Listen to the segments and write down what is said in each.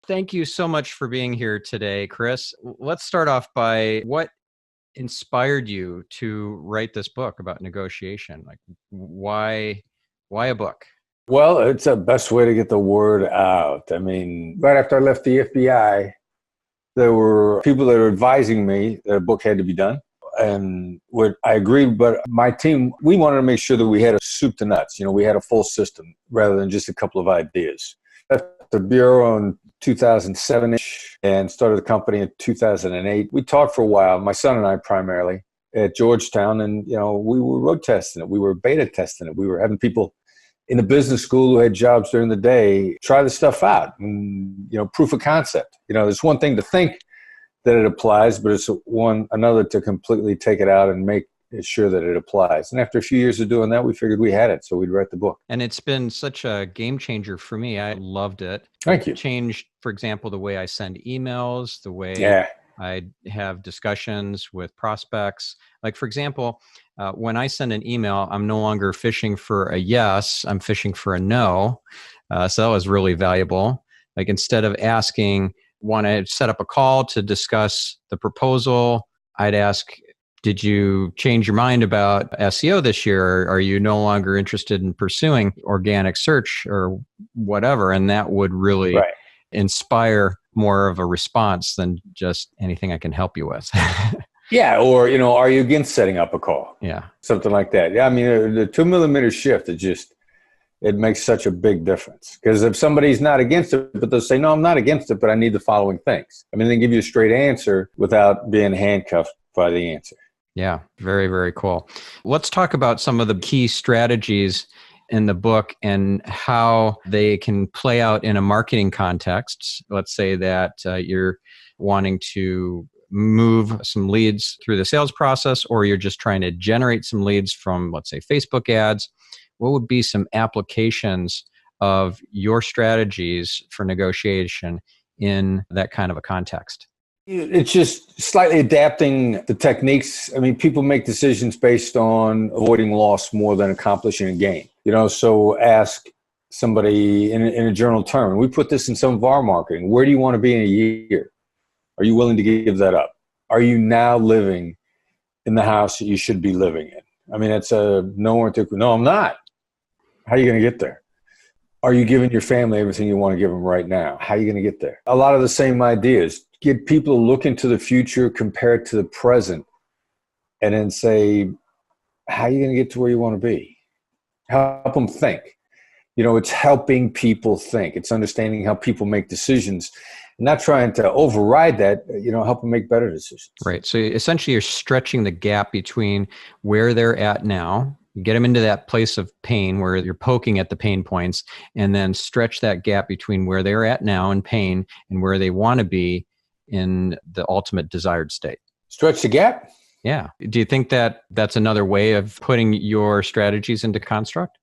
Thank you so much for being here today, Chris. Let's start off by what inspired you to write this book about negotiation? Like, why a book? Well, it's the best way to get the word out. I mean, right after I left the FBI, there were people that were advising me that a book had to be done. And I agreed, but my team, we wanted to make sure that we had a soup to nuts. We had a full system rather than just a couple of ideas. Left the Bureau in 2007-ish and started the company in 2008. We talked for a while, my son and I primarily, at Georgetown. And, we were road testing it. We were beta testing it. We were having people in the business school who had jobs during the day try the stuff out. And, proof of concept. There's one thing to think that it applies, but it's another to completely take it out and make sure that it applies. And after a few years of doing that, we figured we had it, so we'd write the book. And it's been such a game changer for me. I loved it. Thank you. It changed, for example, the way I send emails, the way I have discussions with prospects. Like, for example, when I send an email, I'm no longer fishing for a yes, I'm fishing for a no. So that was really valuable. Like, instead of asking, want to set up a call to discuss the proposal, I'd ask, did you change your mind about SEO this year? Are you no longer interested in pursuing organic search or whatever? And that would really inspire more of a response than just anything I can help you with. Yeah. Or, are you against setting up a call? Yeah. Something like that. Yeah. I mean, the 2 millimeter shift, it makes such a big difference. Because if somebody's not against it, but they'll say, no, I'm not against it, but I need the following things. I mean, they give you a straight answer without being handcuffed by the answer. Yeah, very, very cool. Let's talk about some of the key strategies in the book and how they can play out in a marketing context. Let's say that you're wanting to move some leads through the sales process, or you're just trying to generate some leads from, let's say, Facebook ads. What would be some applications of your strategies for negotiation in that kind of a context? It's just slightly adapting the techniques. I mean, people make decisions based on avoiding loss more than accomplishing a gain. So ask somebody in a general term, and we put this in some of our marketing, where do you want to be in a year? Are you willing to give that up? Are you now living in the house that you should be living in? I mean, it's no, I'm not. How are you going to get there? Are you giving your family everything you want to give them right now? How are you going to get there? A lot of the same ideas. Get people to look into the future, compare it to the present, and then say, how are you going to get to where you want to be? Help them think. It's helping people think. It's understanding how people make decisions, not trying to override that, help them make better decisions. Right. So essentially you're stretching the gap between where they're at now, get them into that place of pain where you're poking at the pain points, and then stretch that gap between where they're at now in pain and where they want to be in the ultimate desired state. Stretch the gap? Yeah. Do you think that that's another way of putting your strategies into construct?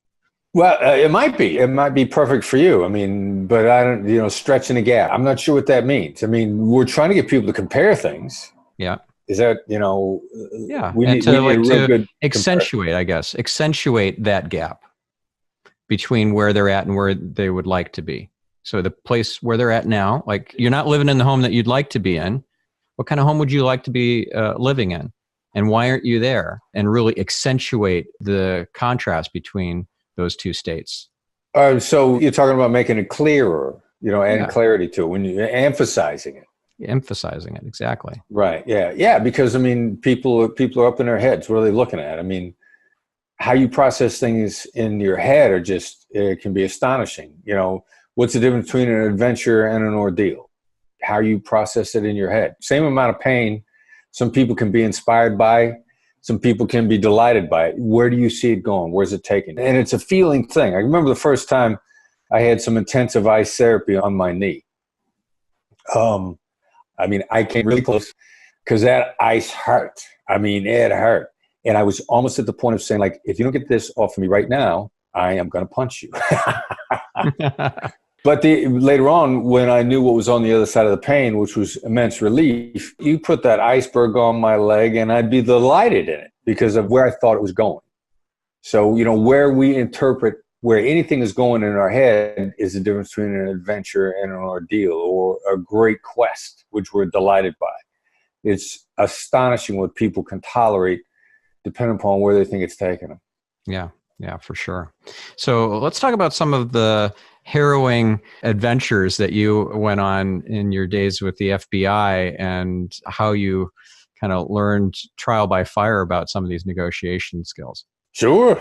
Well, it might be. It might be perfect for you. I mean, but I don't, stretching the gap. I'm not sure what that means. I mean, we're trying to get people to compare things. Yeah. Is that, yeah. We need a real good accentuate, I guess, accentuate that gap between where they're at and where they would like to be. So the place where they're at now, like, you're not living in the home that you'd like to be in. What kind of home would you like to be living in? And why aren't you there? And really accentuate the contrast between those two states. So you're talking about making it clearer, adding clarity to it, when you're emphasizing it. Emphasizing it, exactly. Right, yeah. Yeah, because, I mean, people are up in their heads. What are they looking at? I mean, how you process things in your head it can be astonishing. What's the difference between an adventure and an ordeal? How you process it in your head. Same amount of pain. Some people can be inspired by, some people can be delighted by it. Where do you see it going? Where's it taking? And it's a feeling thing. I remember the first time I had some intensive ice therapy on my knee. I mean, I came really close because that ice hurt. I mean, it hurt. And I was almost at the point of saying, like, if you don't get this off of me right now, I am going to punch you. But later on, when I knew what was on the other side of the pain, which was immense relief, you put that iceberg on my leg and I'd be delighted in it because of where I thought it was going. So, where we interpret where anything is going in our head is the difference between an adventure and an ordeal, or a great quest, which we're delighted by. It's astonishing what people can tolerate depending upon where they think it's taking them. Yeah, for sure. So let's talk about some of the harrowing adventures that you went on in your days with the FBI and how you kind of learned trial by fire about some of these negotiation skills. Sure.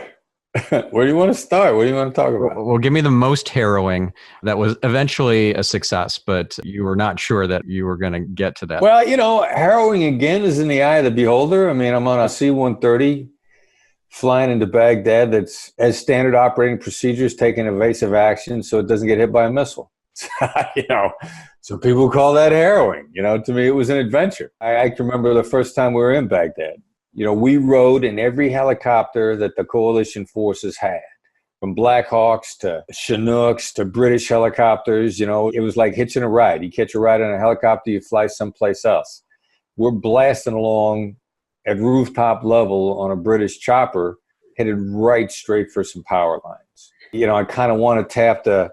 Where do you want to start? What do you want to talk about? Well, give me the most harrowing that was eventually a success, but you were not sure that you were going to get to that. Well, harrowing again is in the eye of the beholder. I mean, I'm on a C-130 flying into Baghdad that's as standard operating procedures, taking evasive action so it doesn't get hit by a missile. So people call that harrowing. To me, it was an adventure. I can remember the first time we were in Baghdad. We rode in every helicopter that the coalition forces had, from Black Hawks to Chinooks to British helicopters. It was like hitching a ride. You catch a ride on a helicopter, you fly someplace else. We're blasting along at rooftop level on a British chopper, headed right straight for some power lines. I kind of want to tap the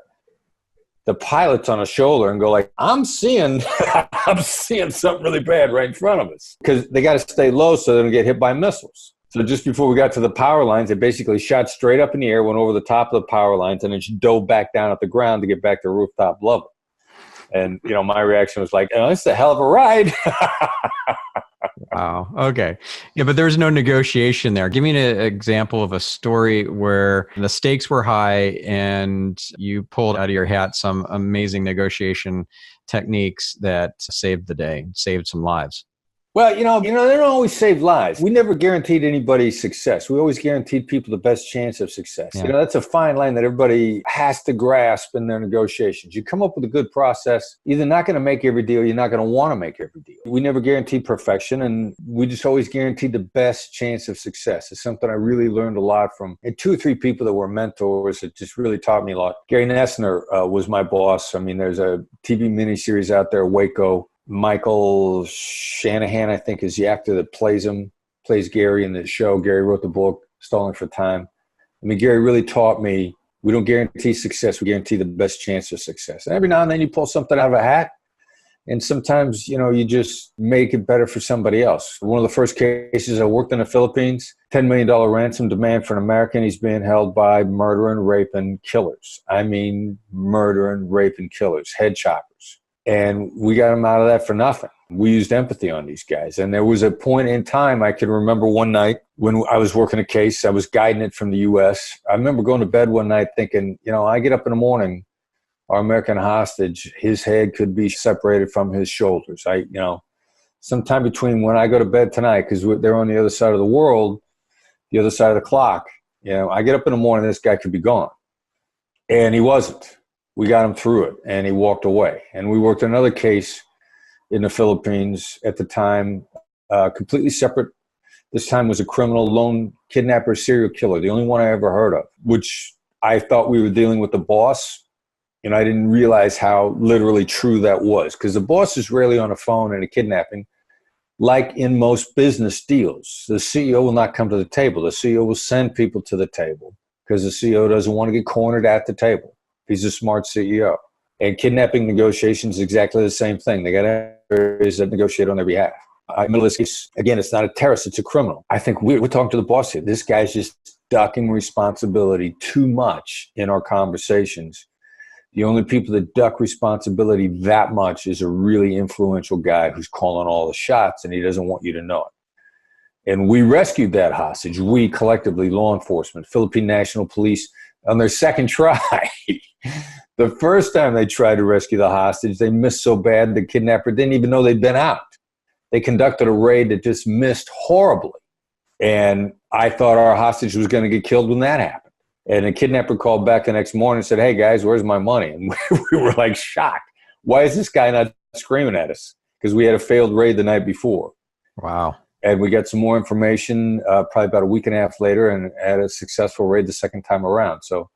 pilots on a shoulder and go like, I'm seeing something really bad right in front of us, because they got to stay low so they don't get hit by missiles. So just before we got to the power lines, they basically shot straight up in the air, went over the top of the power lines, and then dove back down at the ground to get back to rooftop level. And, my reaction was like, it's a hell of a ride. Wow. Okay. Yeah, but there was no negotiation there. Give me an example of a story where the stakes were high and you pulled out of your hat some amazing negotiation techniques that saved the day, saved some lives. Well, they don't always save lives. We never guaranteed anybody success. We always guaranteed people the best chance of success. Yeah. That's a fine line that everybody has to grasp in their negotiations. You come up with a good process, you're not going to make every deal. You're not going to want to make every deal. We never guaranteed perfection, and we just always guaranteed the best chance of success. It's something I really learned a lot from. And 2 or 3 people that were mentors that just really taught me a lot. Gary Nessner was my boss. I mean, there's a TV miniseries out there, Waco. Michael Shanahan, I think, is the actor that plays Gary in the show. Gary wrote the book, Stalling for Time. I mean, Gary really taught me, we don't guarantee success. We guarantee the best chance of success. And every now and then you pull something out of a hat, and sometimes, you just make it better for somebody else. One of the first cases I worked in the Philippines, $10 million ransom demand for an American. He's being held by murder and rape and killers. I mean, murder and rape and killers, head choppers. And we got him out of that for nothing. We used empathy on these guys. And there was a point in time, I can remember one night when I was working a case, I was guiding it from the U.S. I remember going to bed one night thinking, I get up in the morning, our American hostage, his head could be separated from his shoulders. Sometime between when I go to bed tonight, because they're on the other side of the world, the other side of the clock, I get up in the morning, this guy could be gone. And he wasn't. We got him through it, and he walked away. And we worked another case in the Philippines at the time, completely separate. This time was a criminal, lone kidnapper, serial killer, the only one I ever heard of, which I thought we were dealing with the boss. And I didn't realize how literally true that was, because the boss is rarely on a phone in a kidnapping. Like in most business deals, the CEO will not come to the table. The CEO will send people to the table because the CEO doesn't want to get cornered at the table. He's a smart CEO. And kidnapping negotiations is exactly the same thing. They got areas that negotiate on their behalf. In this case, again, it's not a terrorist, it's a criminal. I think we're talking to the boss here. This guy's just ducking responsibility too much in our conversations. The only people that duck responsibility that much is a really influential guy who's calling all the shots, and he doesn't want you to know it. And we rescued that hostage. We collectively, law enforcement, Philippine National Police, on their second try. The first time they tried to rescue the hostage, they missed so bad the kidnapper didn't even know they'd been out. They conducted a raid that just missed horribly. And I thought our hostage was going to get killed when that happened. And the kidnapper called back the next morning and said, "Hey, guys, where's my money?" And we were like shocked. Why is this guy not screaming at us? Because we had a failed raid the night before. Wow. And we got some more information probably about a week and a half later, and had a successful raid the second time around. So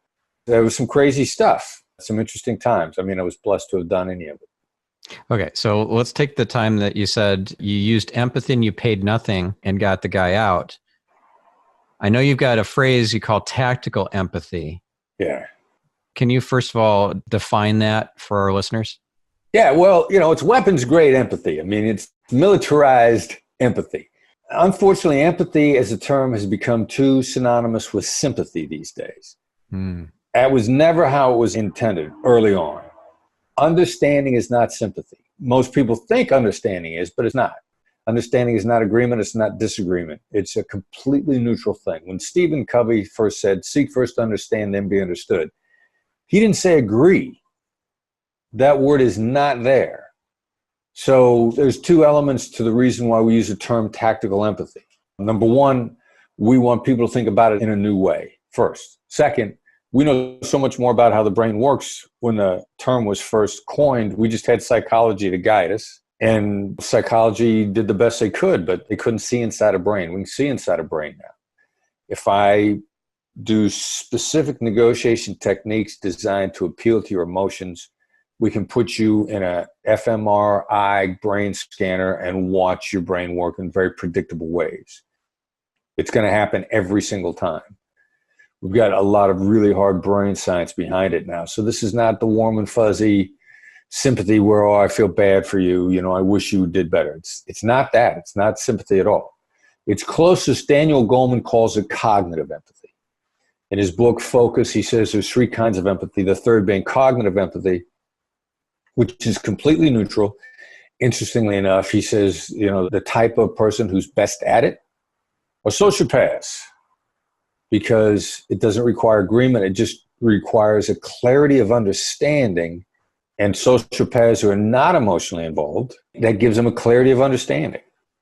there was some crazy stuff, some interesting times. I mean, I was blessed to have done any of it. Okay, so let's take the time that you said you used empathy and you paid nothing and got the guy out. I know you've got a phrase you call tactical empathy. Can you explain what that is? Yeah. Can you first of all define that for our listeners? Yeah, well, it's weapons grade empathy. I mean, it's militarized empathy. Unfortunately, empathy as a term has become too synonymous with sympathy these days. That was never how it was intended early on. Understanding is not sympathy. Most people think understanding is, but it's not. Understanding is not agreement. It's not disagreement. It's a completely neutral thing. When Stephen Covey first said, seek first to understand, then be understood, he didn't say agree. That word is not there. So there's two elements to the reason why we use the term tactical empathy. Number one, we want people to think about it in a new way first. Second, we know so much more about how the brain works. When the term was first coined, we just had psychology to guide us. And psychology did the best they could, but they couldn't see inside a brain. We can see inside a brain now. If I do specific negotiation techniques designed to appeal to your emotions, we can put you in a fMRI brain scanner and watch your brain work in very predictable ways. It's going to happen every single time. We've got a lot of really hard brain science behind it now. So this is not the warm and fuzzy sympathy where, oh, I feel bad for you. I wish you did better. It's not that. It's not sympathy at all. It's closest. Daniel Goleman calls it cognitive empathy. In his book, Focus, he says there's three kinds of empathy, the third being cognitive empathy, which is completely neutral. Interestingly enough, he says, the type of person who's best at it are sociopaths, because it doesn't require agreement. It just requires a clarity of understanding. And sociopaths who are not emotionally involved, that gives them a clarity of understanding.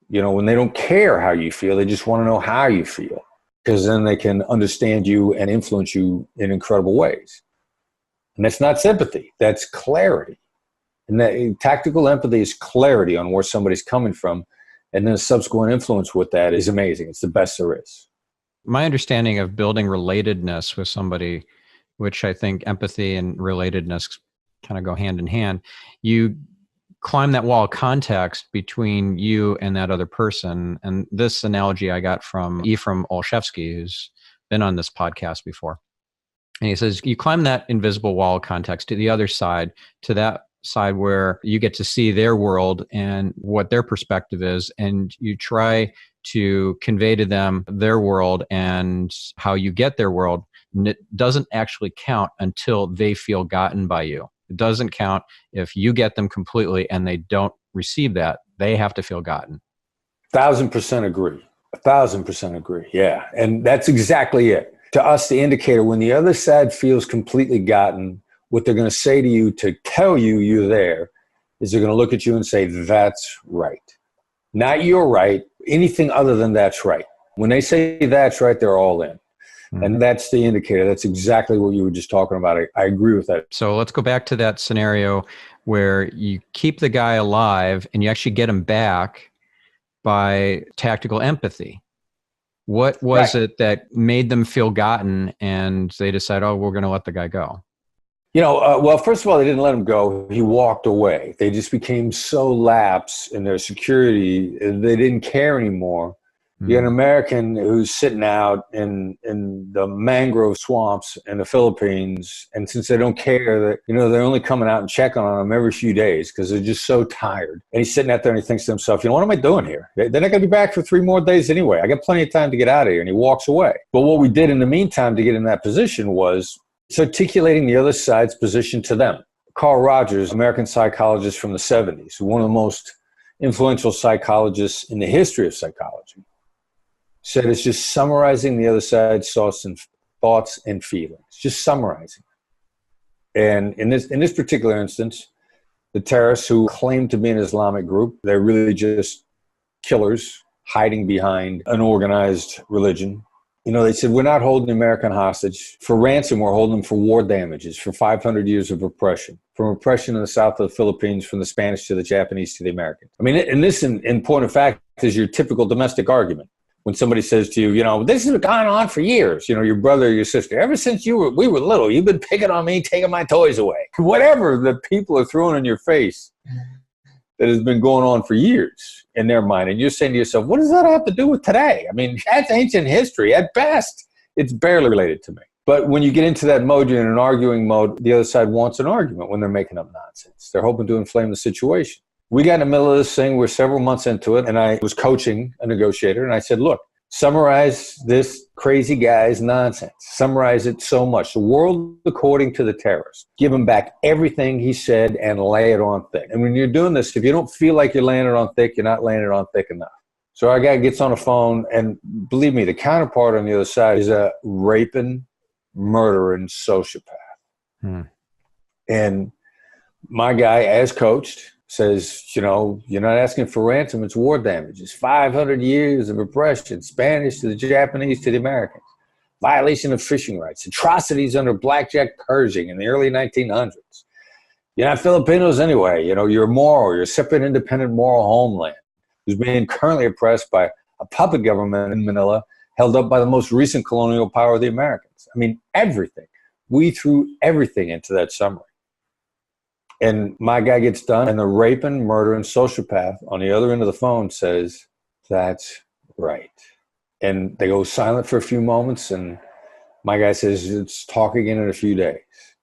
When they don't care how you feel, they just want to know how you feel, because then they can understand you and influence you in incredible ways. And that's not sympathy. That's clarity. And that tactical empathy is clarity on where somebody's coming from. And then a subsequent influence with that is amazing. It's the best there is. My understanding of building relatedness with somebody, which I think empathy and relatedness kind of go hand in hand, you climb that wall of context between you and that other person. And this analogy I got from Ephraim Olszewski, who's been on this podcast before. And he says, you climb that invisible wall of context to the other side, to that side where you get to see their world and what their perspective is. And you try to convey to them their world and how you get their world. And it doesn't actually count until they feel gotten by you. It doesn't count if you get them completely and they don't receive that. They have to feel gotten. 1,000% agree. 1,000% agree. Yeah. And that's exactly it. To us, the indicator, when the other side feels completely gotten, what they're going to say to you to tell you you're there is they're going to look at you and say, that's right. Not you're right. Anything other than that's right. When they say that's right, they're all in. And that's the indicator. That's exactly what you were just talking about. I agree with that. So let's go back to that scenario where you keep the guy alive and you actually get him back by tactical empathy. What was it that made them feel gotten and they decide, oh, we're going to let the guy go? Well, first of all, they didn't let him go. He walked away. They just became so lax in their security. They didn't care anymore. You got an American who's sitting out in the mangrove swamps in the Philippines, and since they don't care, that they're only coming out and checking on him every few days because they're just so tired. And he's sitting out there and he thinks to himself, what am I doing here? They're not going to be back for 3 more days anyway. I got plenty of time to get out of here. And he walks away. But what we did in the meantime to get in that position was it's articulating the other side's position to them. Carl Rogers, American psychologist from the 70s, one of the most influential psychologists in the history of psychology, said it's just summarizing the other side's thoughts and feelings, just summarizing. And in this particular instance, the terrorists who claim to be an Islamic group, they're really just killers hiding behind an organized religion. They said, we're not holding the American hostage for ransom. We're holding them for war damages, for 500 years of oppression, from oppression in the south of the Philippines, from the Spanish to the Japanese to the Americans. I mean, and this, in point of fact, is your typical domestic argument. When somebody says to you, this has gone on for years, your brother or your sister, ever since we were little, you've been picking on me, taking my toys away. Whatever the people are throwing in your face that has been going on for years in their mind. And you're saying to yourself, what does that have to do with today? I mean, that's ancient history. At best, it's barely related to me. But when you get into that mode, you're in an arguing mode. The other side wants an argument when they're making up nonsense. They're hoping to inflame the situation. We got in the middle of this thing. We're several months into it, and I was coaching a negotiator, and I said, look, summarize this crazy guy's nonsense. Summarize it so much. The world according to the terrorist. Give him back everything he said and lay it on thick. And when you're doing this, if you don't feel like you're laying it on thick, you're not laying it on thick enough. So our guy gets on the phone, and believe me, the counterpart on the other side is a raping, murdering sociopath. And my guy, as coached, says, you know, you're not asking for ransom, it's war damages. 500 years of oppression, Spanish to the Japanese to the Americans. Violation of fishing rights, atrocities under blackjack Pershing in the early 1900s. You're not Filipinos anyway. You know, you're moral, you're a separate, independent, moral homeland who's being currently oppressed by a puppet government in Manila held up by the most recent colonial power of the Americans. I mean, everything. We threw everything into that summary. And my guy gets done, and the raping, murdering sociopath on the other end of the phone says, that's right. And they go silent for a few moments, and my guy says, let's talk again in a few days.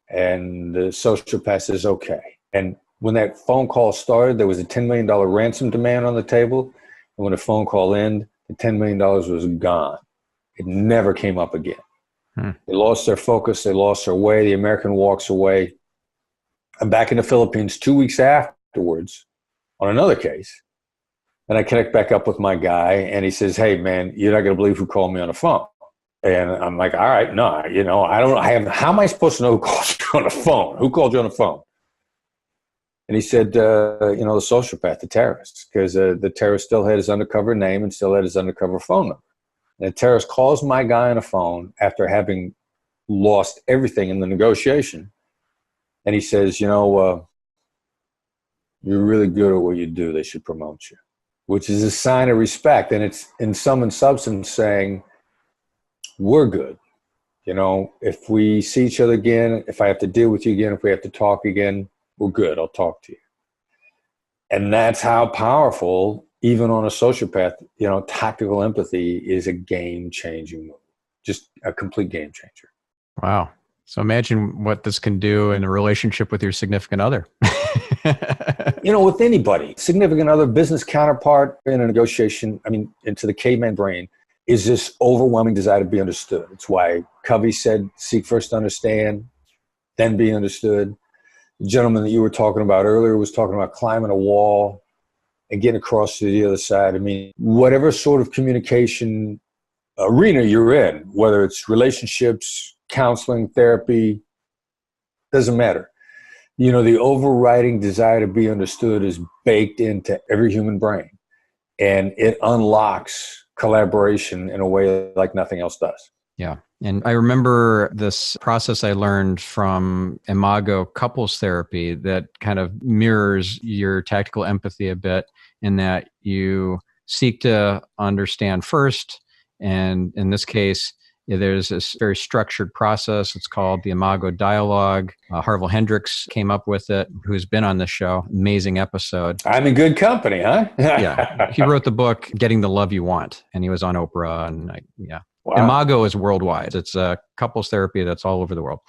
And the sociopath says, okay. And when that phone call started, there was a $10 million ransom demand on the table. And when the phone call ended, the $10 million was gone. It never came up again. They lost their focus. They lost their way. The American walks away. I'm back in the Philippines 2 weeks afterwards on another case. And I connect back up with my guy, and he says, hey, man, you're not going to believe who called me on the phone. And I'm like, all right, no, you know, how am I supposed to know who called you on the phone? Who called you on the phone? And he said, you know, the sociopath, the terrorist, because the terrorist still had his undercover name and still had his undercover phone number. And the terrorist calls my guy on the phone after having lost everything in the negotiation. And he says, you know, you're really good at what you do. They should promote you, which is a sign of respect. And it's in sum and substance saying, we're good. You know, if we see each other again, if I have to deal with you again, if we have to talk again, we're good. I'll talk to you. And that's how powerful, even on a sociopath, you know, tactical empathy is a game-changing move. Just a complete game changer. Wow. So imagine what this can do in a relationship with your significant other. You know, with anybody, significant other, business counterpart in a negotiation, I mean, into the caveman brain, is this overwhelming desire to be understood. It's why Covey said, seek first to understand, then be understood. The gentleman that you were talking about earlier was talking about climbing a wall and getting across to the other side. I mean, whatever sort of communication arena you're in, whether it's relationships, counseling, therapy, doesn't matter. You know, the overriding desire to be understood is baked into every human brain, and it unlocks collaboration in a way like nothing else does. Yeah. And I remember this process I learned from Imago couples therapy that kind of mirrors your tactical empathy a bit, in that you seek to understand first. And in this case, there's this very structured process. It's called the Imago Dialogue. Harville Hendricks came up with it, who's been on this show. Amazing episode. I'm in good company, huh? Yeah. He wrote the book, Getting the Love You Want, and he was on Oprah. And yeah. Wow. Imago is worldwide. It's a couples therapy that's all over the world.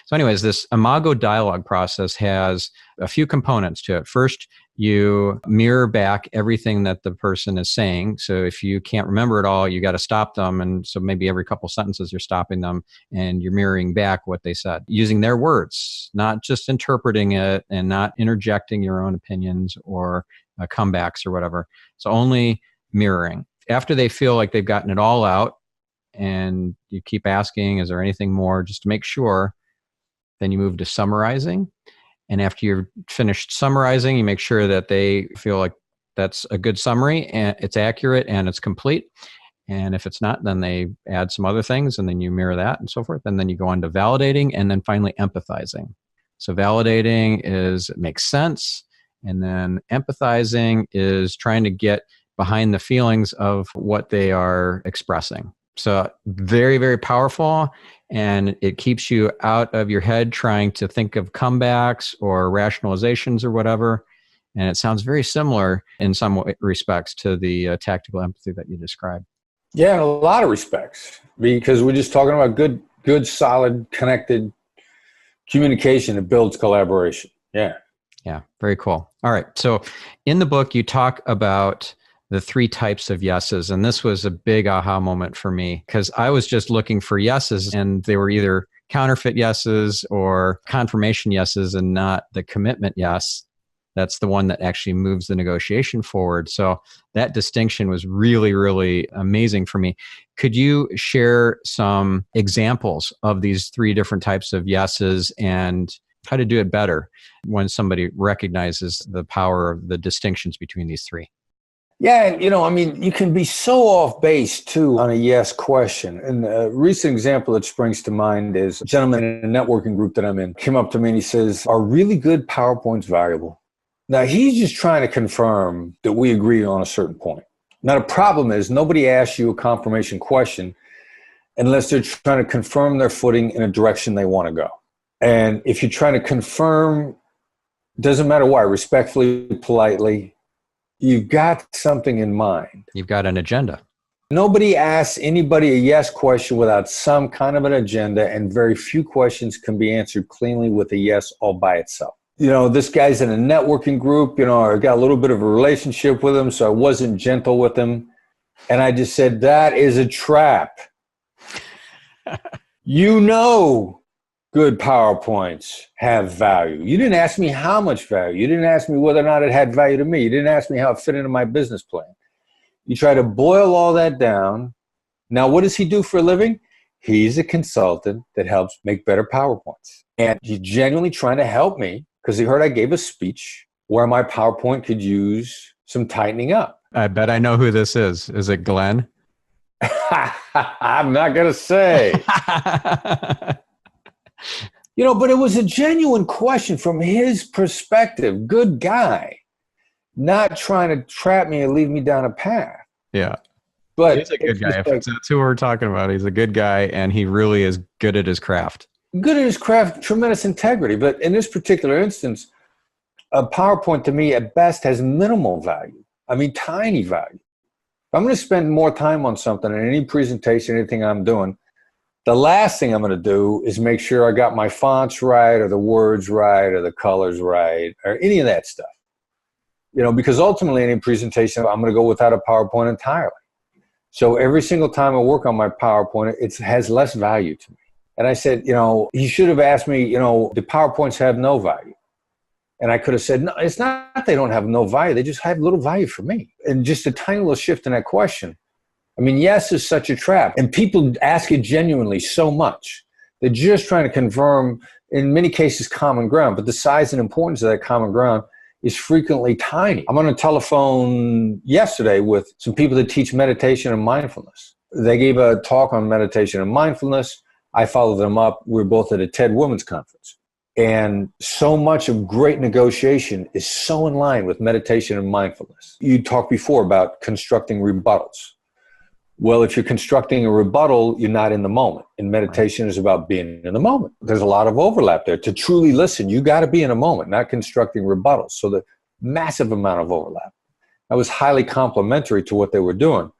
So anyways, this Imago Dialogue process has a few components to it. First, you mirror back everything that the person is saying. So if you can't remember it all, you got to stop them. And so maybe every couple sentences, you're stopping them and you're mirroring back what they said using their words, not just interpreting it and not interjecting your own opinions or comebacks or whatever. So only mirroring. After they feel like they've gotten it all out, and you keep asking, is there anything more, just to make sure, then you move to summarizing. And after you're finished summarizing, you make sure that they feel like that's a good summary and it's accurate and it's complete. And if it's not, then they add some other things and then you mirror that and so forth. And then you go on to validating and then finally empathizing. So validating is, it makes sense. And then empathizing is trying to get behind the feelings of what they are expressing. So very, very powerful, and it keeps you out of your head trying to think of comebacks or rationalizations or whatever. And it sounds very similar in some respects to the tactical empathy that you described. Yeah, in a lot of respects, because we're just talking about good good, solid, connected communication that builds collaboration. Yeah. Yeah. Very cool. All right. So in the book, you talk about the 3 types of yeses. And this was a big aha moment for me because I was just looking for yeses and they were either counterfeit yeses or confirmation yeses and not the commitment yes. That's the one that actually moves the negotiation forward. So that distinction was really, really amazing for me. Could you share some examples of these 3 different types of yeses and how to do it better when somebody recognizes the power of the distinctions between these 3? Yeah, you can be so off base too on a yes question. And a recent example that springs to mind is a gentleman in a networking group that I'm in came up to me and he says, "Are really good PowerPoints valuable?" Now, he's just trying to confirm that we agree on a certain point. Now, the problem is nobody asks you a confirmation question unless they're trying to confirm their footing in a direction they want to go. And if you're trying to confirm, doesn't matter why, respectfully, politely, you've got something in mind. You've got an agenda. Nobody asks anybody a yes question without some kind of an agenda, and very few questions can be answered cleanly with a yes all by itself. This guy's in a networking group, I got a little bit of a relationship with him, so I wasn't gentle with him. And I just said, that is a trap. Good PowerPoints have value. You didn't ask me how much value. You didn't ask me whether or not it had value to me. You didn't ask me how it fit into my business plan. You try to boil all that down. Now, what does he do for a living? He's a consultant that helps make better PowerPoints. And he's genuinely trying to help me because he heard I gave a speech where my PowerPoint could use some tightening up. I bet I know who this is. Is it Glenn? I'm not going to say. But it was a genuine question from his perspective. Good guy. Not trying to trap me and lead me down a path. Yeah. But he's a good guy. That's who we're talking about. He's a good guy, and he really is good at his craft. Good at his craft, tremendous integrity. But in this particular instance, a PowerPoint to me at best has minimal value. Tiny value. If I'm going to spend more time on something in any presentation, anything I'm doing, the last thing I'm going to do is make sure I got my fonts right or the words right or the colors right or any of that stuff. Because ultimately in any presentation, I'm going to go without a PowerPoint entirely. So every single time I work on my PowerPoint, it has less value to me. And I said, he should have asked me, do PowerPoints have no value? And I could have said, no, it's not they don't have no value. They just have little value for me. And just a tiny little shift in that question. Yes is such a trap. And people ask it genuinely so much. They're just trying to confirm, in many cases, common ground. But the size and importance of that common ground is frequently tiny. I'm on a telephone yesterday with some people that teach meditation and mindfulness. They gave a talk on meditation and mindfulness. I followed them up. We were both at a TED Women's Conference. And so much of great negotiation is so in line with meditation and mindfulness. You talked before about constructing rebuttals. Well, if you're constructing a rebuttal, you're not in the moment. And meditation is about being in the moment. There's a lot of overlap there. To truly listen, you got to be in a moment, not constructing rebuttals. So the massive amount of overlap. That was highly complementary to what they were doing.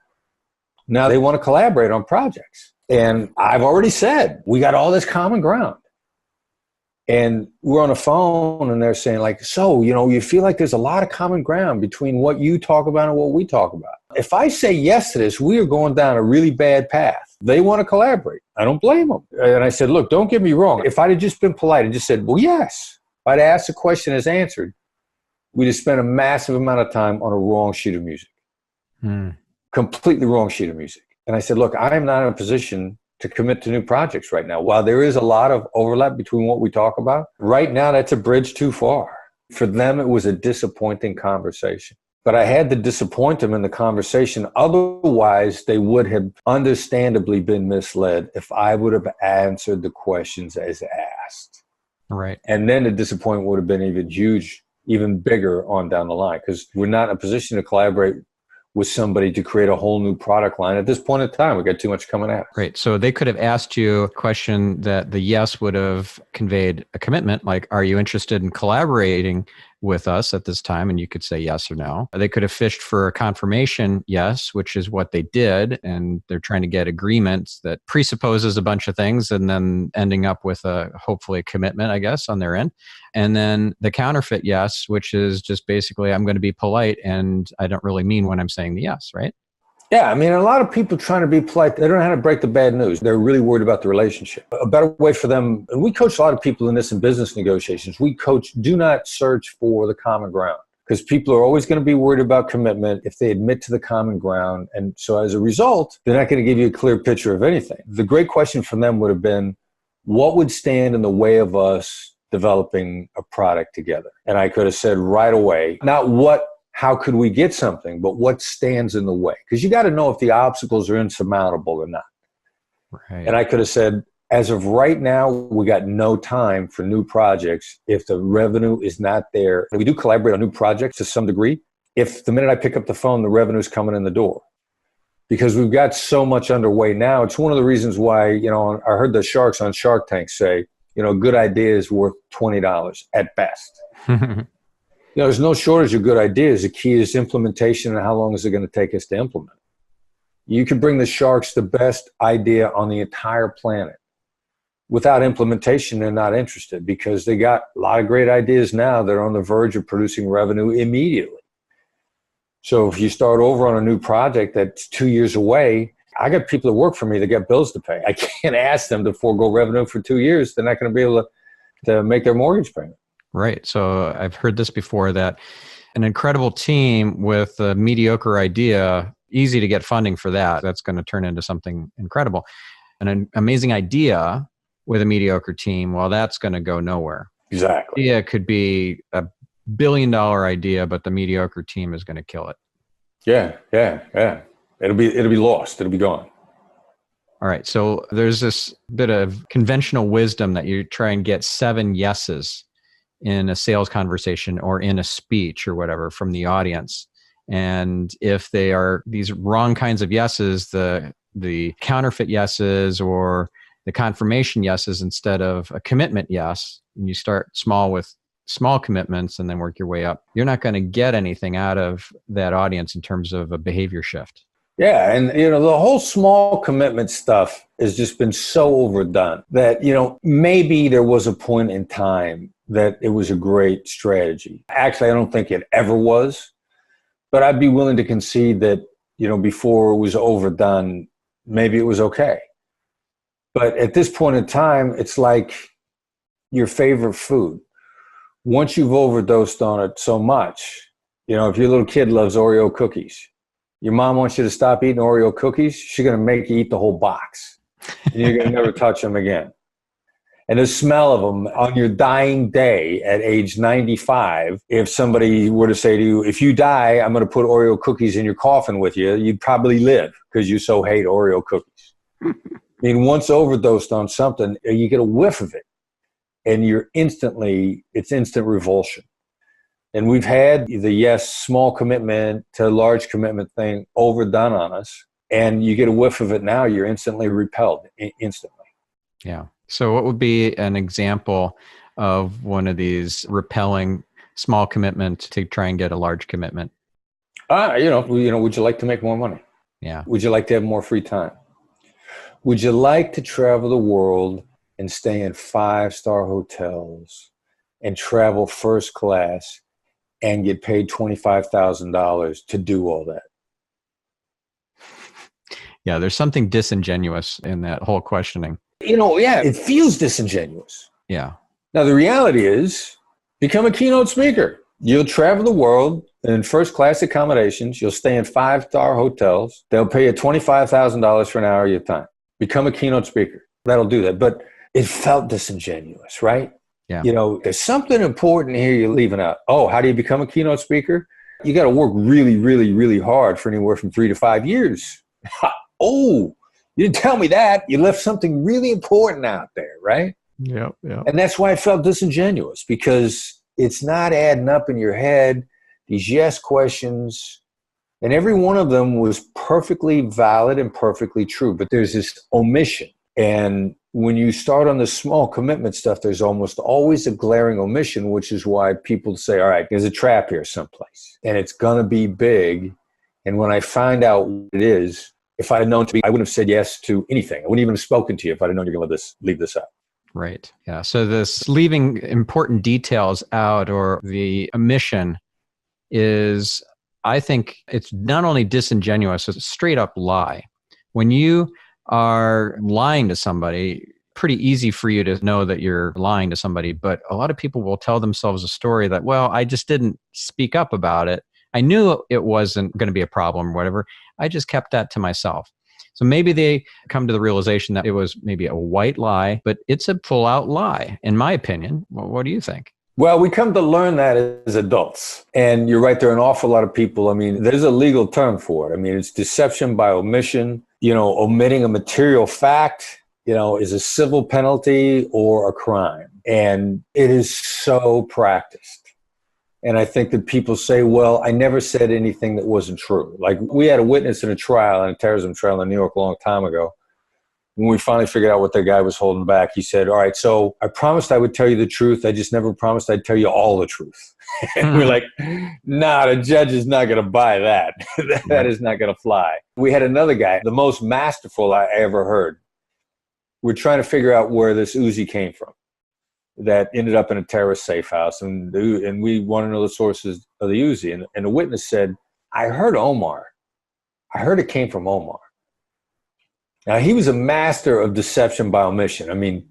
Now they want to collaborate on projects. And I've already said, we got all this common ground. And we're on a phone and they're saying you feel like there's a lot of common ground between what you talk about and what we talk about. If I say yes to this, we are going down a really bad path. They want to collaborate. I don't blame them. And I said, look, don't get me wrong. If I'd have just been polite and just said, well, yes, if I'd asked the question as answered, we'd have spent a massive amount of time on a wrong sheet of music. Completely wrong sheet of music. And I said, look, I am not in a position to commit to new projects right now. While there is a lot of overlap between what we talk about, right now that's a bridge too far. For them, it was a disappointing conversation. But I had to disappoint them in the conversation. Otherwise, they would have understandably been misled if I would have answered the questions as asked. Right. And then the disappointment would have been even huge, even bigger on down the line, because we're not in a position to collaborate with somebody to create a whole new product line. At this point in time, we got too much coming at us. Great. So they could have asked you a question that the yes would have conveyed a commitment, like, are you interested in collaborating with us at this time, and you could say yes or no. They could have fished for a confirmation yes, which is what they did, and they're trying to get agreements that presupposes a bunch of things and then ending up with hopefully a commitment, I guess, on their end. And then the counterfeit yes, which is just basically, I'm going to be polite and I don't really mean when I'm saying the yes, right? Yeah, I mean, a lot of people trying to be polite, they don't know how to break the bad news. They're really worried about the relationship. A better way for them, and we coach a lot of people in this in business negotiations, we coach, do not search for the common ground, because people are always going to be worried about commitment if they admit to the common ground. And so as a result, they're not going to give you a clear picture of anything. The great question from them would have been, what would stand in the way of us developing a product together? And I could have said right away, not how could we get something, but what stands in the way? Because you got to know if the obstacles are insurmountable or not. Right. And I could have said, as of right now, we got no time for new projects if the revenue is not there. We do collaborate on new projects to some degree. If the minute I pick up the phone, the revenue's coming in the door. Because we've got so much underway now. It's one of the reasons why, I heard the sharks on Shark Tank say, a good idea is worth $20 at best. There's no shortage of good ideas. The key is implementation, and how long is it going to take us to implement? You can bring the sharks the best idea on the entire planet. Without implementation, they're not interested, because they got a lot of great ideas now that are on the verge of producing revenue immediately. So if you start over on a new project that's 2 years away, I got people that work for me that got bills to pay. I can't ask them to forego revenue for 2 years. They're not going to be able to make their mortgage payment. Right. So I've heard this before, that an incredible team with a mediocre idea, easy to get funding for that. That's going to turn into something incredible. An amazing idea with a mediocre team, well, that's going to go nowhere. Exactly. Yeah, it could be a $1 billion idea, but the mediocre team is going to kill it. Yeah. It'll be lost. It'll be gone. All right. So there's this bit of conventional wisdom that you try and get 7 yeses in a sales conversation or in a speech or whatever from the audience. And if they are these wrong kinds of yeses, the counterfeit yeses or the confirmation yeses instead of a commitment yes, and you start small with small commitments and then work your way up, you're not going to get anything out of that audience in terms of a behavior shift. Yeah. And, the whole small commitment stuff has just been so overdone that, maybe there was a point in time that it was a great strategy. Actually, I don't think it ever was, but I'd be willing to concede that, before it was overdone, maybe it was okay. But at this point in time, it's like your favorite food. Once you've overdosed on it so much, if your little kid loves Oreo cookies, your mom wants you to stop eating Oreo cookies, she's going to make you eat the whole box. And you're going to never touch them again. And the smell of them on your dying day at age 95, if somebody were to say to you, if you die, I'm going to put Oreo cookies in your coffin with you, you'd probably live because you so hate Oreo cookies. I mean, once overdosed on something, you get a whiff of it and it's instant revulsion. And we've had the small commitment to large commitment thing overdone on us. And you get a whiff of it now, you're instantly repelled, instantly. Yeah. So what would be an example of one of these repelling small commitments to try and get a large commitment? Would you like to make more money? Yeah. Would you like to have more free time? Would you like to travel the world and stay in 5-star hotels and travel first class and get paid $25,000 to do all that? Yeah, there's something disingenuous in that whole questioning. It feels disingenuous. Yeah. Now, the reality is, become a keynote speaker. You'll travel the world in first-class accommodations. You'll stay in 5-star hotels. They'll pay you $25,000 for an hour of your time. Become a keynote speaker. That'll do that. But it felt disingenuous, right? Yeah. There's something important here you're leaving out. Oh, how do you become a keynote speaker? You got to work really, really, really hard for anywhere from 3 to 5 years. Oh, you didn't tell me that. You left something really important out there, right? Yeah. And that's why it felt disingenuous, because it's not adding up in your head, these yes questions, and every one of them was perfectly valid and perfectly true. But there's this omission. And when you start on the small commitment stuff, there's almost always a glaring omission, which is why people say, all right, there's a trap here someplace and it's going to be big. And when I find out what it is, if I had known to be, I wouldn't have said yes to anything. I wouldn't even have spoken to you if I'd have known you're going to leave this out. Right. Yeah. So this leaving important details out or the omission is, I think it's not only disingenuous, it's a straight up lie. When you are lying to somebody, pretty easy for you to know that you're lying to somebody, but a lot of people will tell themselves a story that, well, I just didn't speak up about it. I knew it wasn't going to be a problem or whatever. I just kept that to myself. So maybe they come to the realization that it was maybe a white lie, but it's a full out lie, in my opinion. What do you think? Well, we come to learn that as adults. And you're right, there are an awful lot of people. I mean, there's a legal term for it. I mean, it's deception by omission. Omitting a material fact, is a civil penalty or a crime. And it is so practiced. And I think that people say, well, I never said anything that wasn't true. Like we had a witness in a terrorism trial in New York a long time ago. When we finally figured out what the guy was holding back, he said, all right, so I promised I would tell you the truth. I just never promised I'd tell you all the truth. And we're like, nah, the judge is not going to buy that. That is not going to fly. We had another guy, the most masterful I ever heard. We're trying to figure out where this Uzi came from that ended up in a terrorist safe house. And we want to know the sources of the Uzi. And the witness said, I heard Omar. I heard it came from Omar. Now, he was a master of deception by omission. I mean,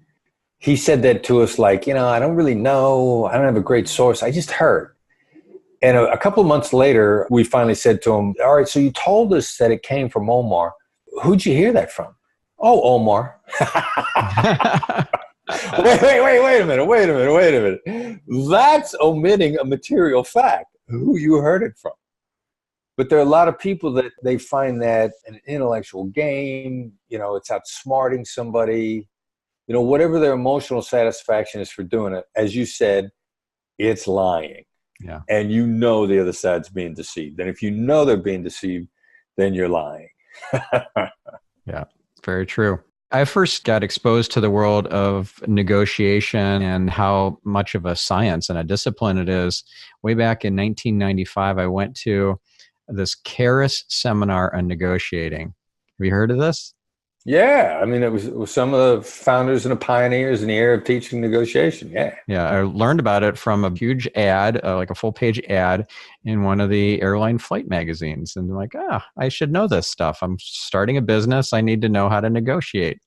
he said that to us like, I don't really know. I don't have a great source. I just heard. And a couple of months later, we finally said to him, all right, so you told us that it came from Omar. Who'd you hear that from? Oh, Omar. Wait a minute. That's omitting a material fact, who you heard it from. But there are a lot of people that they find that an intellectual game, it's outsmarting somebody, whatever their emotional satisfaction is for doing it. As you said, it's lying. Yeah. And the other side's being deceived. And if you know they're being deceived, then you're lying. Yeah, very true. I first got exposed to the world of negotiation and how much of a science and a discipline it is. Way back in 1995, I went to this Karis seminar on negotiating. Have you heard of this? Yeah. I mean, it was some of the founders and the pioneers in the area of teaching negotiation. Yeah. Yeah. I learned about it from a huge ad, like a full page ad in one of the airline flight magazines. And I'm like, I should know this stuff. I'm starting a business. I need to know how to negotiate.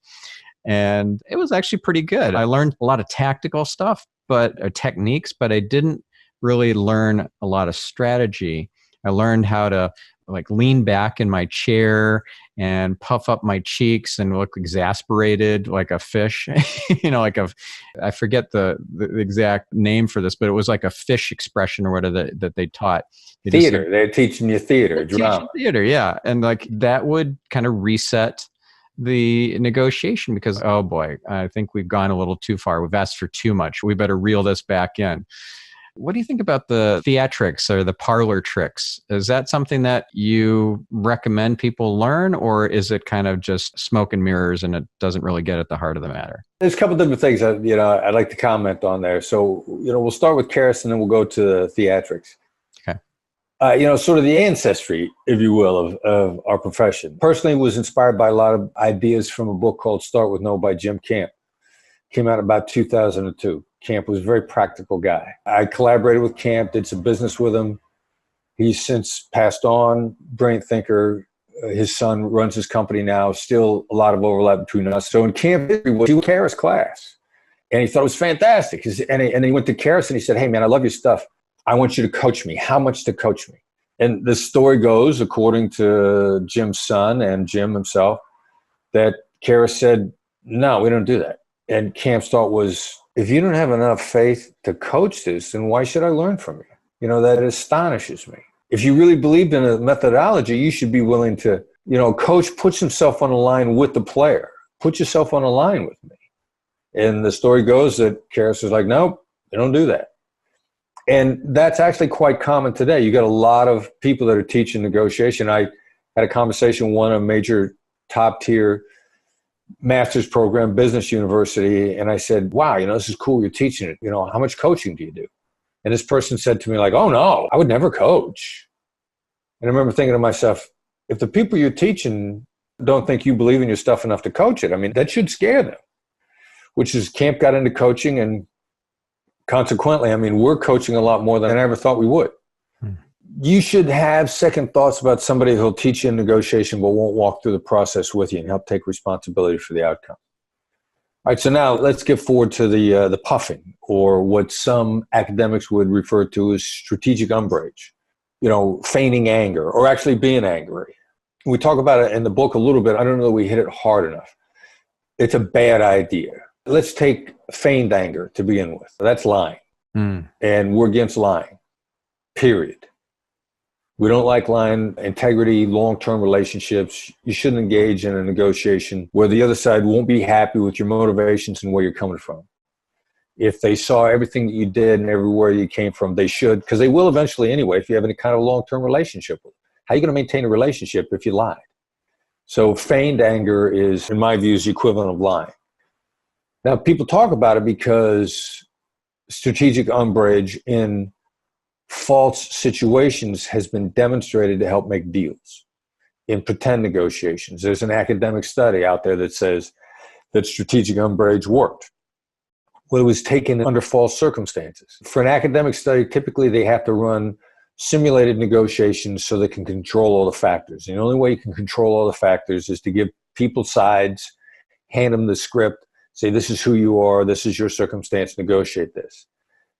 And it was actually pretty good. I learned a lot of tactical stuff, techniques, but I didn't really learn a lot of strategy. I learned how to lean back in my chair and puff up my cheeks and look exasperated like a fish, I forget the exact name for this, but it was like a fish expression or whatever that they taught. Theater. They're teaching you theater, drama. Theater, yeah. And that would kind of reset the negotiation because, oh boy, I think we've gone a little too far. We've asked for too much. We better reel this back in. What do you think about the theatrics or the parlor tricks? Is that something that you recommend people learn, or is it kind of just smoke and mirrors and it doesn't really get at the heart of the matter? There's a couple different things that, I'd like to comment on there. So, we'll start with Karis and then we'll go to the theatrics. Okay. Sort of the ancestry, if you will, of our profession. Personally, was inspired by a lot of ideas from a book called Start With No by Jim Camp. Came out about 2002. Camp was a very practical guy. I collaborated with Camp, did some business with him. He's since passed on, brilliant thinker. His son runs his company now. Still a lot of overlap between us. So in Camp, he was in Karis' class. And he thought it was fantastic. And he went to Karis and he said, hey, man, I love your stuff. I want you to coach me. How much to coach me? And the story goes, according to Jim's son and Jim himself, that Karis said, no, we don't do that. And Camp's thought was, if you don't have enough faith to coach this, then why should I learn from you? That astonishes me. If you really believed in a methodology, you should be willing to, coach puts himself on a line with the player. Put yourself on a line with me. And the story goes that Karis was like, nope, they don't do that. And that's actually quite common today. You got a lot of people that are teaching negotiation. I had a conversation with one of major top tier master's program, business university. And I said, wow, this is cool. You're teaching it. How much coaching do you do? And this person said to me like, oh no, I would never coach. And I remember thinking to myself, if the people you're teaching don't think you believe in your stuff enough to coach it, I mean, that should scare them, which is Camp got into coaching. And consequently, I mean, we're coaching a lot more than I ever thought we would. You should have second thoughts about somebody who'll teach you in negotiation but won't walk through the process with you and help take responsibility for the outcome. All right, so now let's get forward to the puffing, or what some academics would refer to as strategic umbrage, feigning anger or actually being angry. We talk about it in the book a little bit. I don't know that we hit it hard enough. It's a bad idea. Let's take feigned anger to begin with. That's lying. And we're against lying, period. We don't like lying. Integrity, long-term relationships. You shouldn't engage in a negotiation where the other side won't be happy with your motivations and where you're coming from. If they saw everything that you did and everywhere you came from, they should, because they will eventually anyway, if you have any kind of long-term relationship with them. How are you going to maintain a relationship if you lied? So feigned anger is, in my view, is the equivalent of lying. Now, people talk about it because strategic umbrage in false situations has been demonstrated to help make deals in pretend negotiations. There's an academic study out there that says that strategic umbrage worked. Well, it was taken under false circumstances. For an academic study, typically they have to run simulated negotiations so they can control all the factors. And the only way you can control all the factors is to give people sides, hand them the script, say, this is who you are, this is your circumstance, negotiate this.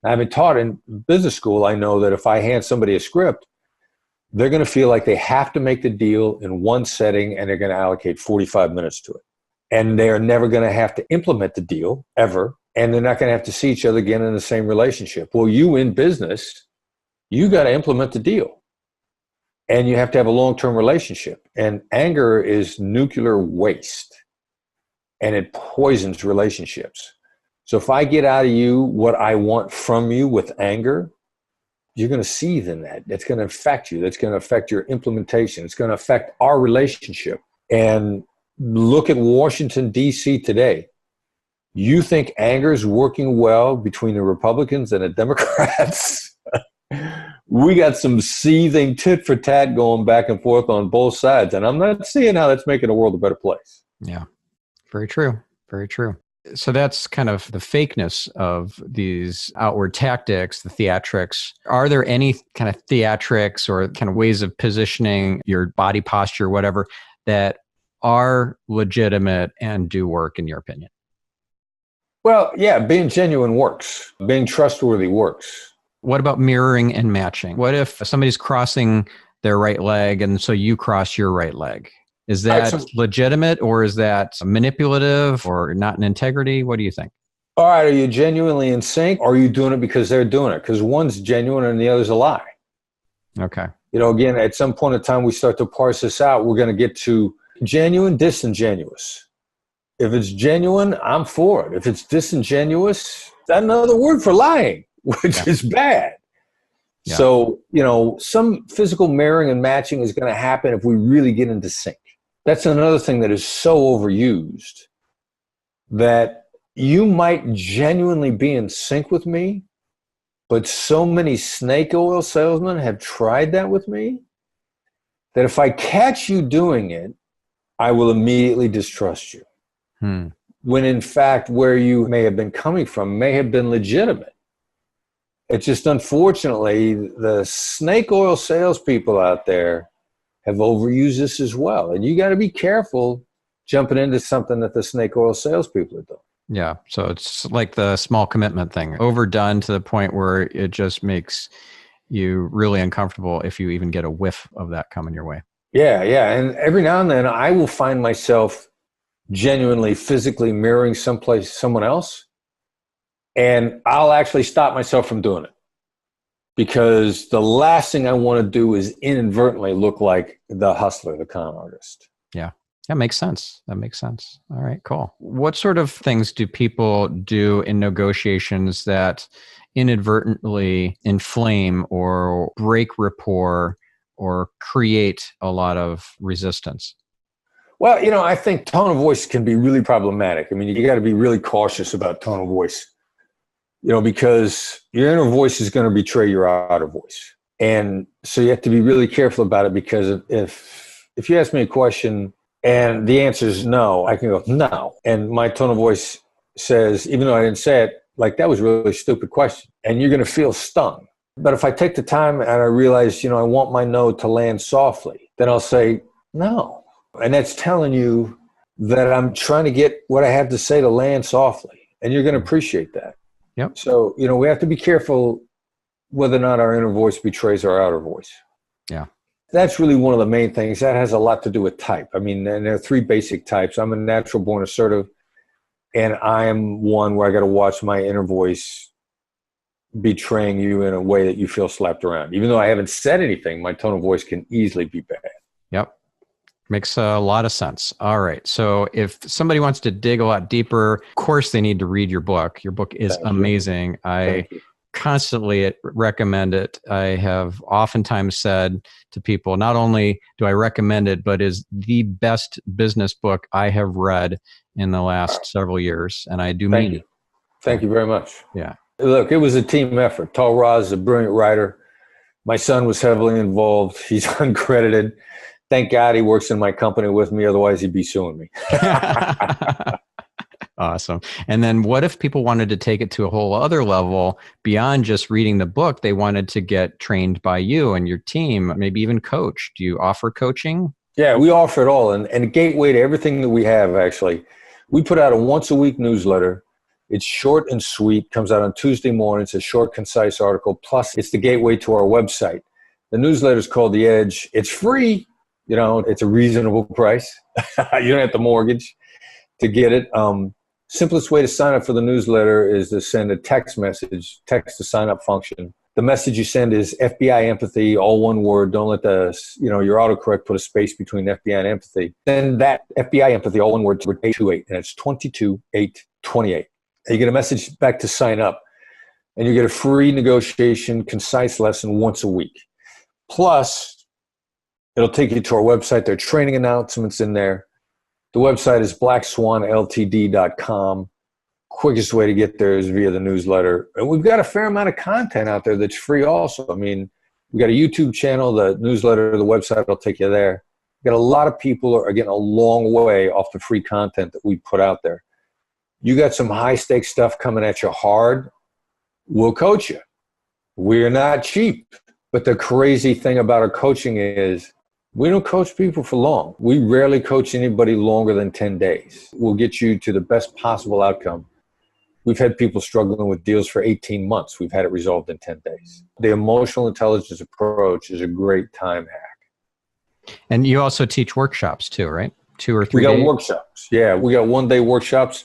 I've been taught in business school, I know that if I hand somebody a script, they're going to feel like they have to make the deal in one setting and they're going to allocate 45 minutes to it. And they're never going to have to implement the deal, ever. And they're not going to have to see each other again in the same relationship. Well, you in business, you got to implement the deal. And you have to have a long-term relationship. And anger is nuclear waste. And it poisons relationships. So if I get out of you what I want from you with anger, you're going to seethe in that. That's going to affect you. That's going to affect your implementation. It's going to affect our relationship. And look at Washington, D.C. today. You think anger is working well between the Republicans and the Democrats? We got some seething tit for tat going back and forth on both sides. And I'm not seeing how that's making the world a better place. Yeah, very true. Very true. So that's kind of the fakeness of these outward tactics, the theatrics. Are there any kind of theatrics or kind of ways of positioning your body posture, whatever, that are legitimate and do work in your opinion? Well, yeah, being genuine works. Being trustworthy works. What about mirroring and matching? What if somebody's crossing their right leg and so you cross your right leg? Is that legitimate, or is that manipulative, or not in integrity? What do you think? All right, are you genuinely in sync, or are you doing it because they're doing it? Because one's genuine and the other's a lie. Okay. Again, at some point in time, we start to parse this out. We're going to get to genuine, disingenuous. If it's genuine, I'm for it. If it's disingenuous, that's another word for lying, which is bad. Yeah. So, some physical mirroring and matching is going to happen if we really get into sync. That's another thing that is so overused, that you might genuinely be in sync with me, but so many snake oil salesmen have tried that with me that if I catch you doing it, I will immediately distrust you. When in fact, where you may have been coming from may have been legitimate. It's just, unfortunately, the snake oil salespeople out there have overused this as well. And you got to be careful jumping into something that the snake oil salespeople are doing. Yeah. So it's like the small commitment thing, overdone to the point where it just makes you really uncomfortable if you even get a whiff of that coming your way. Yeah. Yeah. And every now and then I will find myself genuinely physically mirroring someone else. And I'll actually stop myself from doing it, because the last thing I want to do is inadvertently look like the hustler, the con artist. Yeah, that makes sense. All right, cool. What sort of things do people do in negotiations that inadvertently inflame or break rapport or create a lot of resistance? Well, I think tone of voice can be really problematic. I mean, you got to be really cautious about tone of voice, because your inner voice is going to betray your outer voice. And so you have to be really careful about it, because if you ask me a question and the answer is no, I can go, no. And my tone of voice says, even though I didn't say it, like, that was a really stupid question. And you're going to feel stung. But if I take the time and I realize, I want my no to land softly, then I'll say no. And that's telling you that I'm trying to get what I have to say to land softly. And you're going to appreciate that. Yep. So, we have to be careful whether or not our inner voice betrays our outer voice. Yeah. That's really one of the main things. That has a lot to do with type. I mean, and there are 3 basic types. I'm a natural born assertive, and I'm one where I got to watch my inner voice betraying you in a way that you feel slapped around. Even though I haven't said anything, my tone of voice can easily be bad. Yep. Makes a lot of sense. All right. So if somebody wants to dig a lot deeper, of course, they need to read your book. Your book is amazing. I constantly recommend it. I have oftentimes said to people, not only do I recommend it, but is the best business book I have read in the last several years. And I do mean it. Thank you very much. Yeah. Look, it was a team effort. Tal Raz is a brilliant writer. My son was heavily involved. He's uncredited. Thank God he works in my company with me. Otherwise, he'd be suing me. Awesome. And then what if people wanted to take it to a whole other level beyond just reading the book? They wanted to get trained by you and your team, maybe even coach. Do you offer coaching? Yeah, we offer it all. And a gateway to everything that we have, actually. We put out a once-a-week newsletter. It's short and sweet, comes out on Tuesday morning. It's a short, concise article. Plus, it's the gateway to our website. The newsletter is called The Edge. It's free. It's a reasonable price. You don't have to mortgage to get it. Simplest way to sign up for the newsletter is to send a text message, text to sign up function. The message you send is FBI empathy, all one word. Don't let your autocorrect put a space between FBI and empathy. Then that FBI empathy, all one word, to 828, and it's 22828. And you get a message back to sign up, and you get a free negotiation, concise lesson once a week. Plus, it'll take you to our website. There are training announcements in there. The website is blackswanltd.com. Quickest way to get there is via the newsletter. And we've got a fair amount of content out there that's free also. I mean, we got a YouTube channel, the newsletter, the website will take you there. We've got a lot of people are getting a long way off the free content that we put out there. You got some high-stakes stuff coming at you hard, we'll coach you. We're not cheap. But the crazy thing about our coaching is we don't coach people for long. We rarely coach anybody longer than 10 days. We'll get you to the best possible outcome. We've had people struggling with deals for 18 months. We've had it resolved in 10 days. The emotional intelligence approach is a great time hack. And you also teach workshops too, right? 2 or 3 days? We got workshops. Yeah, we got one-day workshops.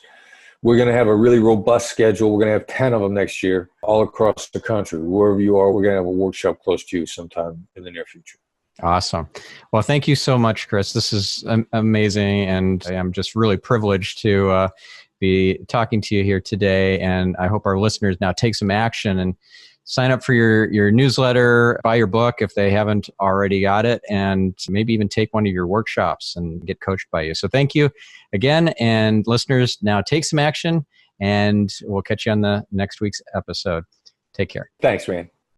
We're going to have a really robust schedule. We're going to have 10 of them next year all across the country. Wherever you are, we're going to have a workshop close to you sometime in the near future. Awesome. Well, thank you so much, Chris. This is amazing. And I'm just really privileged to be talking to you here today. And I hope our listeners now take some action and sign up for your newsletter, buy your book if they haven't already got it, and maybe even take one of your workshops and get coached by you. So thank you again. And listeners, now take some action, and we'll catch you on the next week's episode. Take care. Thanks, man.